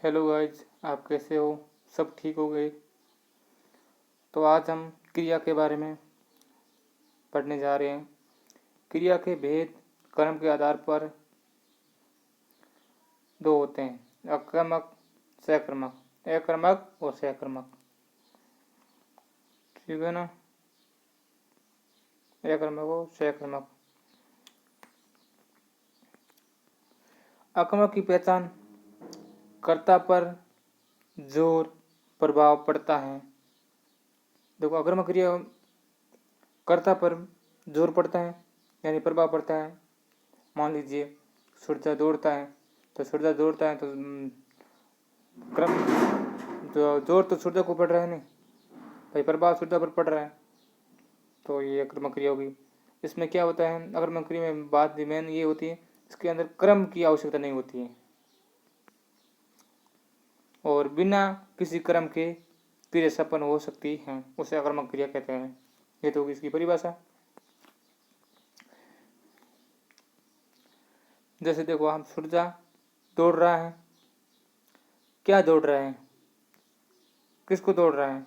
Hello guys, आप कैसे हो? सब ठीक हो गए? तो आज हम क्रिया के बारे में पढ़ने जा रहे हैं। क्रिया के भेद कर्म के आधार पर दो होते हैं, अकर्मक, सकर्मक। अकर्मक और सकर्मक, ठीक है ना? अकर्मक और सकर्मक। अकर्मक की पहचान कर्ता पर जोर प्रभाव पड़ता है। देखो, अकर्मक क्रिया कर्ता पर जोर पड़ता है यानी प्रभाव पड़ता है। मान लीजिए सूर्य दौड़ता है तो क्रम तो जोर तो सूर्य को पड़ रहा है, नहीं भाई, प्रभाव सूर्य पर पड़ रहा है, तो ये अकर्मक क्रिया होगी। इसमें क्या होता है, अकर्मक क्रिया में बात मेन ये होती है, इसके अंदर क्रम की आवश्यकता नहीं होती है और बिना किसी क्रम के क्रिया संपन्न हो सकती है, उसे अकर्मक क्रिया कहते हैं। ये तो होगी इसकी परिभाषा। जैसे देखो, हम सूर्य दौड़ रहा है, क्या दौड़ रहा है, किसको दौड़ रहा है,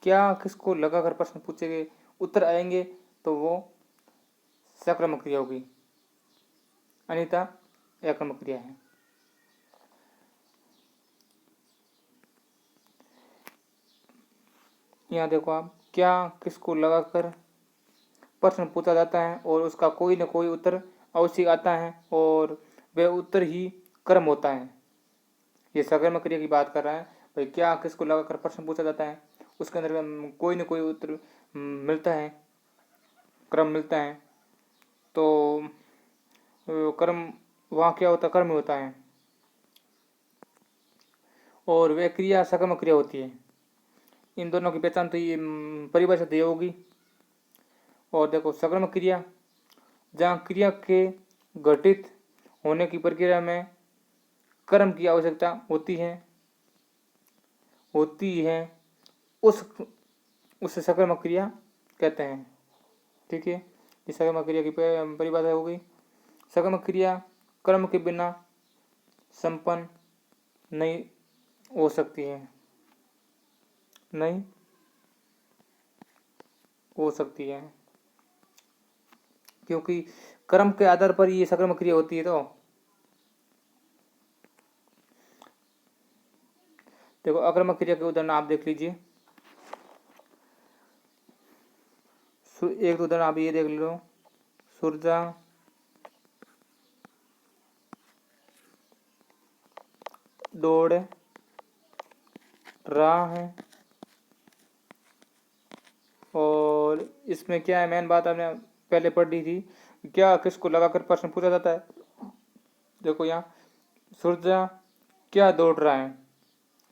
क्या किसको लगाकर प्रश्न पूछेंगे, उत्तर आएंगे तो वो सक्रमक क्रिया होगी, अन्यथा अकर्मक क्रिया है। यहाँ देखो आप, क्या किसको लगाकर प्रश्न पूछा जाता है और उसका कोई न कोई उत्तर अवश्य आता है और वह उत्तर ही कर्म होता है। ये सकर्मक क्रिया की बात कर रहा है भाई, क्या किसको लगाकर प्रश्न पूछा जाता है, उसके अंदर कोई न कोई उत्तर मिलता है, क्रम मिलता है, तो कर्म वहाँ क्या होता है, कर्म होता है और वह क्रिया सकर्मक क्रिया होती है। इन दोनों की पहचान तो ये परिभाषा दी होगी। और देखो, सकर्मक क्रिया जहाँ क्रिया के घटित होने की प्रक्रिया में कर्म की आवश्यकता होती है उस सकर्मक क्रिया कहते हैं। ठीक है, इस सकर्मक क्रिया की परिभाषा हो गई। सकर्मक क्रिया कर्म के बिना संपन्न नहीं हो सकती है, नहीं हो सकती है, क्योंकि कर्म के आधार पर ये सकर्मक क्रिया होती है। तो देखो, अकर्मक क्रिया के उदाहरण आप देख लीजिए। एक उदाहरण आप ये देख लो, सूर्य दौड़ रहा है और इसमें क्या है, मेन बात आपने पहले पढ़ ली थी, क्या किसको लगाकर प्रश्न पूछा जाता है। देखो, यहाँ सूर्य क्या दौड़ रहा है,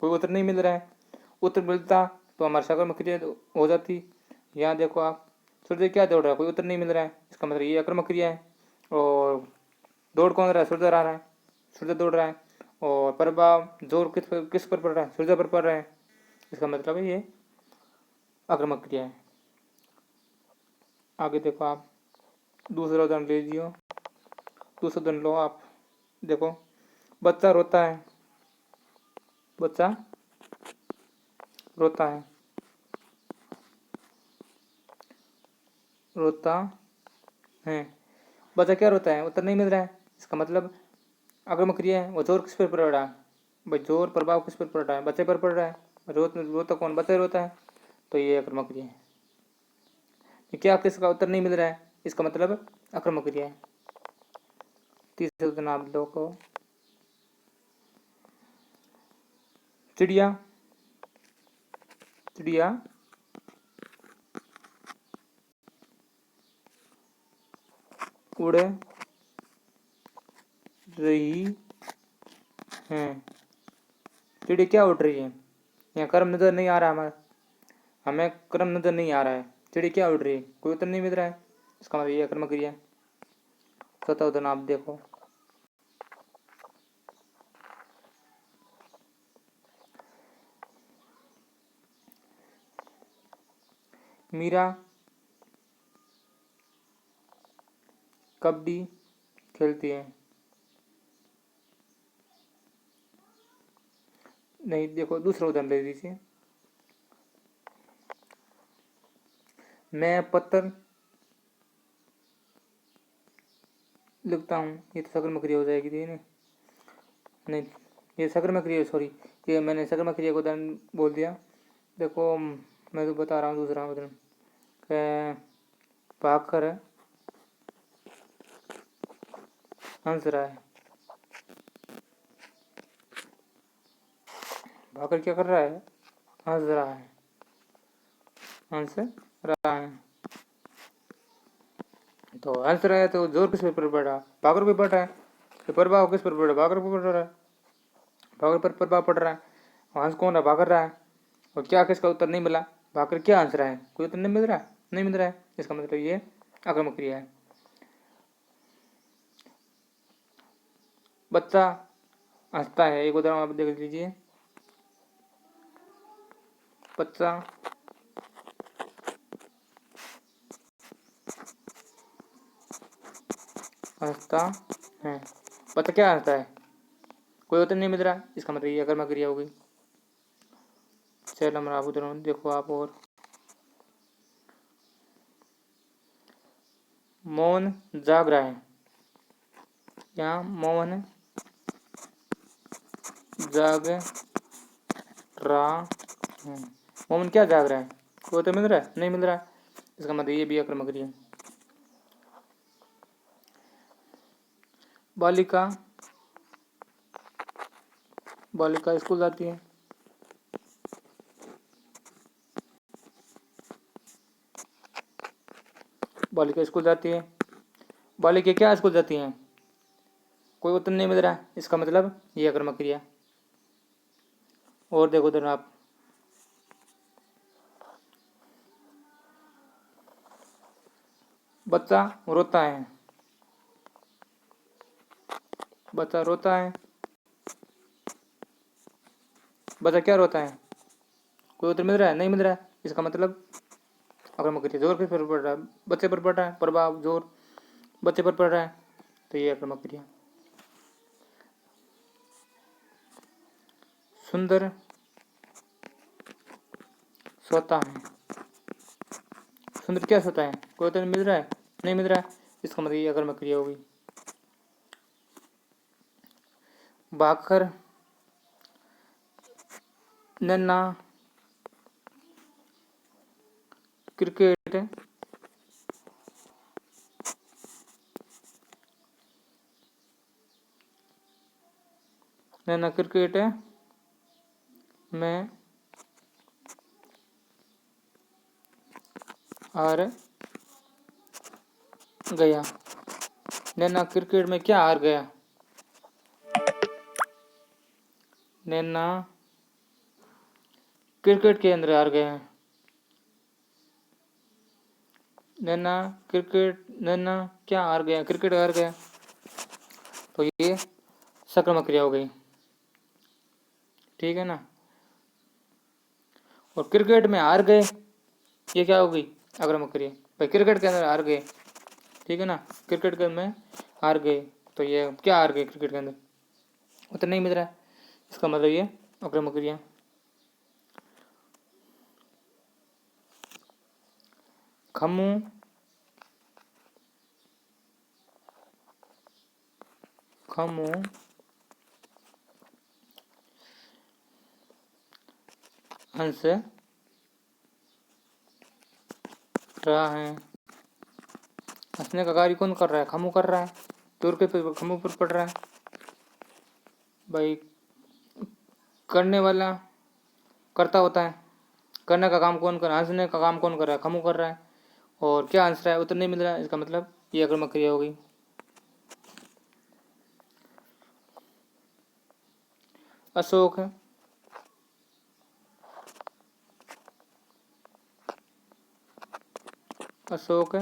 कोई उत्तर नहीं मिल रहा है, उत्तर मिलता तो हमारे सकर्मक क्रिया हो जाती। यहाँ देखो आप, सूर्य क्या दौड़ रहा है, कोई उत्तर नहीं मिल रहा है, इसका मतलब ये अकर्मक क्रिया है। और दौड़ कौन रहा है, सूर्य रहा है, सूर्य दौड़ रहा है और प्रभाव जोर किस पर पड़ रहा है, सूर्य पर पड़ रहा है, इसका मतलब है ये अकर्मक क्रिया है। आगे देखो आप, दूसरा उदाहरण लीजिए। दूसरा उदाहरण लो आप, देखो, बच्चा रोता है, बच्चा रोता है, रोता है, बच्चा क्या रोता है, उत्तर नहीं मिल रहा है, इसका मतलब अकर्मक क्रिया है। वो जोर किस पर पड़ रहा है भाई, जोर प्रभाव किस पर पड़ रहा है, बच्चे पर पड़ रहा है। रोता कौन, बच्चा रोता है, तो ये अकर्मक क्रिया है। क्या किसका उत्तर नहीं मिल रहा है, इसका मतलब अकर्मक क्रिया है। तीसरे उदाहरण आप लोगों को, चिड़िया चिड़िया उड़ रही है, चिड़िया क्या उड़ रही है, यहाँ कर्म नजर नहीं आ रहा, हमें कर्म नजर नहीं आ रहा है, चिड़िया क्या उड़ रही है, कोई उत्तर नहीं मिल रहा है, इसका मतलब ये अकर्मक क्रिया है। चौथा उदाहरण आप देखो, मीरा कबड्डी खेलती है, नहीं, देखो दूसरा उदाहरण ले लीजिए। मैं पत्थर लिखता हूँ, ये तो सकर्मक क्रिया हो जाएगी थी। नहीं, ये सकर्मक क्रिया, सॉरी, ये मैंने सकर्मक क्रिया को उदाहरण बोल दिया। देखो मैं तो बता रहा हूँ दूसरा उदाहरण। भाग कर हंस रहा है। भाकर क्या कर रहा है? हंस रहा है। हंस रहा है। तो हंस रहा है तो जोर किस पर पड़ रहा? भाकर पे पड़ रहा है। तो प्रभाव किस पर पड़ रहा है? भाकर पर पड़ रहा है। भाकर पर प्रभाव पड़ रहा है। हंस कौन है? भाकर रहा है। और क्या किसका उत्तर नहीं मिला? भाकर क्या हंस रहा है? कोई उत्तर नहीं मिल रहा है, नहीं मिल रहा है। इसका मतलब ये आक्रामक क्रिया है। बच्चा हंसता है, एक उदाहरण आप देख लीजिए। बच्चा हंसता है। बच्चा क्या हंसता है? कोई उत्तर नहीं मिल रहा, इसका मतलब ये आक्रामक क्रिया होगी। चलो मैं आप उदाहरण देखो आप। और मोहन जाग रहा है। यहाँ मोहन जाग रहा है। मोहन क्या जाग रहा है? कोई उत्तर मिल रहा है, नहीं मिल रहा है। इसका मतलब ये भी आक्रामक क्रिया। बालिका बालिका स्कूल जाती है। बालिका स्कूल जाती है। बालिका क्या स्कूल जाती हैं? कोई उत्तर नहीं मिल रहा है, इसका मतलब ये आक्रामक क्रिया। और देखो उधर आप, बच्चा रोता है। बच्चा रोता है। बच्चा क्या रोता है? कोई उत्तर मिल रहा है, नहीं मिल रहा है। इसका मतलब आक्रामक क्रिया। जोर किस पर पड़ रहा है? बच्चे पर पड़ रहा है। प्रभाव जोर बच्चे पर पड़ रहा है, तो ये आक्रामक क्रिया। सुंदर सोता है। सुंदर क्या सोता है? कोई उत्तर मिल रहा है, नहीं मिल रहा है। इसका मतलब ये आक्रामक क्रिया होगी। भागकर नन्ना क्रिकेट नन्ना क्रिकेट में हार गया। नैना क्रिकेट में क्या हार गया? नैना क्रिकेट के अंदर हार गया। नैना क्या हार गया? क्रिकेट हार गया। तो ये संक्रामक क्रिया हो गई, ठीक है ना। और क्रिकेट में हार गए, ये क्या होगी? आक्रामक क्रिया। भाई क्रिकेट के अंदर हार गए, ठीक है ना। क्रिकेट के में हार गए, तो ये क्या हार गए? क्रिकेट के अंदर उत्तर नहीं मिल रहा है, इसका मतलब ये आक्रामक क्रिया। खम्मू खम्मू हंस रहा है। हंसने का कार्य कौन कर रहा है? खम्मू कर रहा है। दूर के खम्मू पर पड़ रहा है। भाई करने वाला करता होता है। करने का काम कौन कर रहा है? हंसने का काम कौन कर रहा है? खम्मू कर रहा है। और क्या हंस रहा है? उत्तर नहीं मिल रहा है, इसका मतलब ये आक्रामक क्रिया हो गई। अशोक अशोक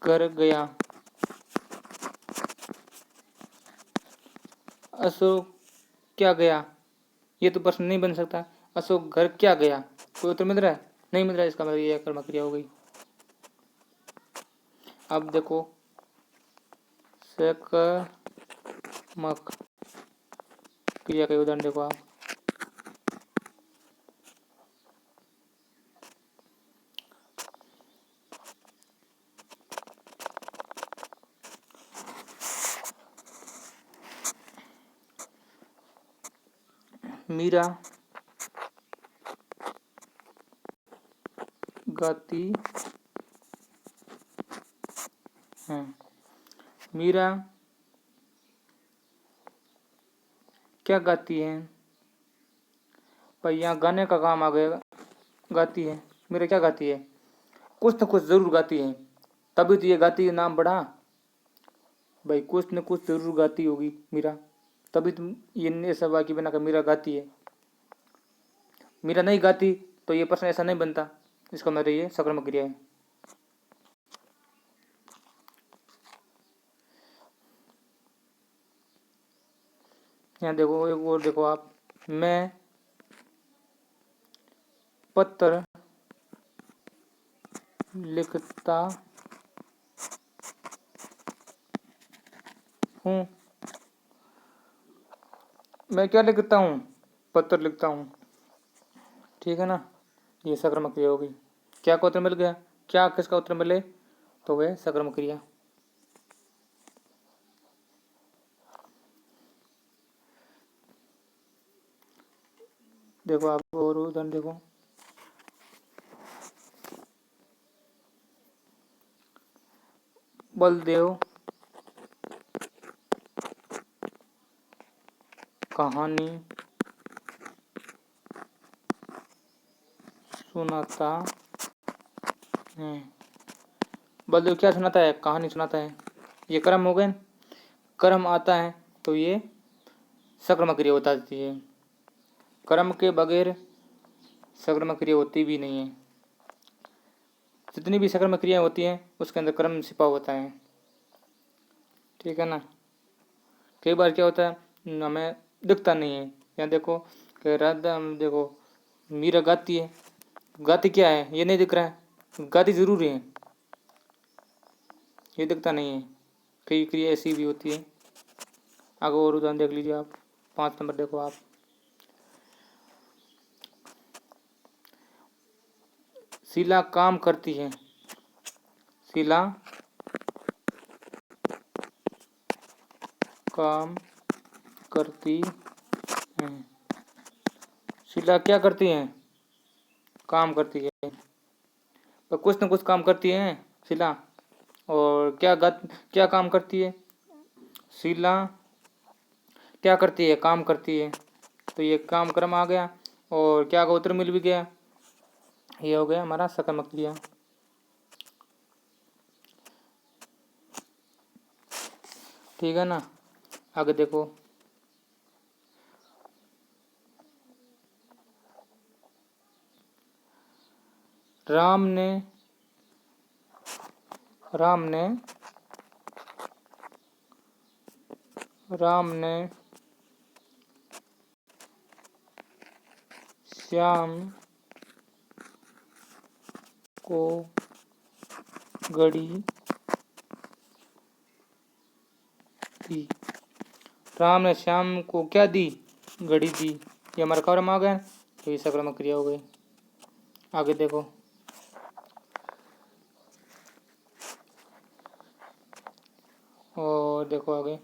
घर गया। अशोक क्या गया? ये तो प्रश्न नहीं बन सकता। अशोक घर क्या गया? कोई उत्तर मिल रहा है, नहीं मिल रहा है, इसका मतलब ये आक्रामक क्रिया हो गई। अब देखो सकर्मक क्रिया का उदाहरण देखो आप। मीरा गाती है। मीरा क्या गाती है? पर यहाँ गाने का काम आ गया। गाती है, मीरा क्या गाती है? कुछ न कुछ जरूर गाती है, तभी तो ये गाती है नाम बढ़ा। भाई कुछ न कुछ जरूर गाती होगी मीरा, तभी तुम ये सब वाक्य बना कर मीरा गाती है। मीरा नहीं गाती तो ये प्रश्न ऐसा नहीं बनता। इसका मतलब ये सकर्मक क्रिया है। यहाँ देखो एक और देखो आप। मैं पत्र लिखता हूँ। मैं क्या लिखता हूँ? पत्र लिखता हूँ। ठीक है ना, ये सकर्मक क्रिया होगी। क्या का उत्तर मिल गया? क्या किसका उत्तर मिले तो वह सकर्मक क्रिया। देखो आप और उदाहरण देखो। बलदेव कहानी सुनाता है। बलदेव क्या सुनाता है? कहानी सुनाता है। ये कर्म हो गए। कर्म आता है तो ये सकर्मक क्रिया बताती है। कर्म के बगैर सकर्मक क्रिया होती भी नहीं है। जितनी भी सकर्मक क्रिया होती हैं उसके अंदर कर्म छिपा होता है। ठीक है ना। कई बार क्या होता है हमें दिखता नहीं है। यहाँ देखो कि राधा देखो मीरा गाती है। गाती क्या है ये नहीं दिख रहा है, गाती जरूर है, ये दिखता नहीं है। कई क्रिया ऐसी भी होती है। आगे और उदाहरण देख लीजिए आप। 5 नंबर देखो आप। शीला काम करती है। शीला काम करती है। शीला क्या करती है? काम करती है। तो कुछ न कुछ काम करती है शीला। और क्या काम करती है? शीला क्या करती है? काम करती है। तो ये काम कर्म आ गया और क्या का उत्तर मिल भी गया। ये हो गया हमारा सकर्मक क्रिया। ठीक है ना। आगे देखो। राम ने राम ने राम ने श्याम को घड़ी दी। राम ने श्याम को क्या दी? घड़ी दी। ये हमारा कर्म आ गया तो ये सकर्मक क्रिया हो गई। आगे देखो। और देखो आगे।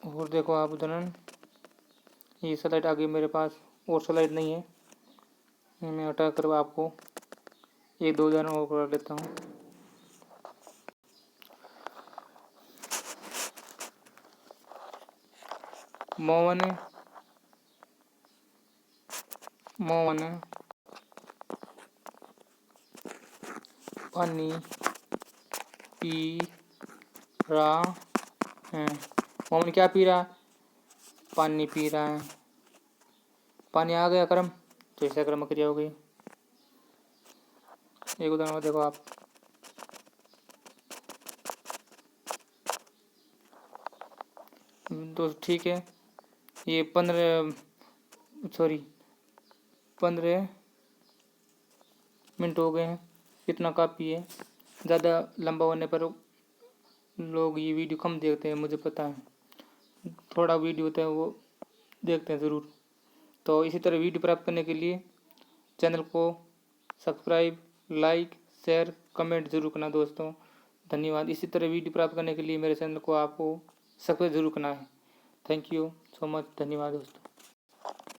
और देखो आप उदाहरण। ये स्लाइड आगे मेरे पास और स्लाइड नहीं है, मैं हटा कर आपको एक दो उदाहरण और कर लेता हूँ। मोहन मोहन पानी पी रहा है। मोहन क्या पी रहा है? पानी पी रहा है। पानी आ गया कर्म तो ऐसा कर्म क्रिया हो गई। एक उदाहरण देखो आप। दोस्त ठीक है, ये 15 15 मिनट हो गए हैं, इतना काफ़ी है। ज़्यादा लंबा होने पर लोग ये वीडियो कम देखते हैं, मुझे पता है। थोड़ा वीडियो होता है वो देखते हैं ज़रूर। तो इसी तरह वीडियो प्राप्त करने के लिए चैनल को सब्सक्राइब, लाइक, शेयर, कमेंट जरूर करना दोस्तों। धन्यवाद। इसी तरह वीडियो प्राप्त करने के लिए मेरे चैनल को आपको सब्सक्राइब जरूर करना है। Thank you so much. धन्यवाद दोस्तों।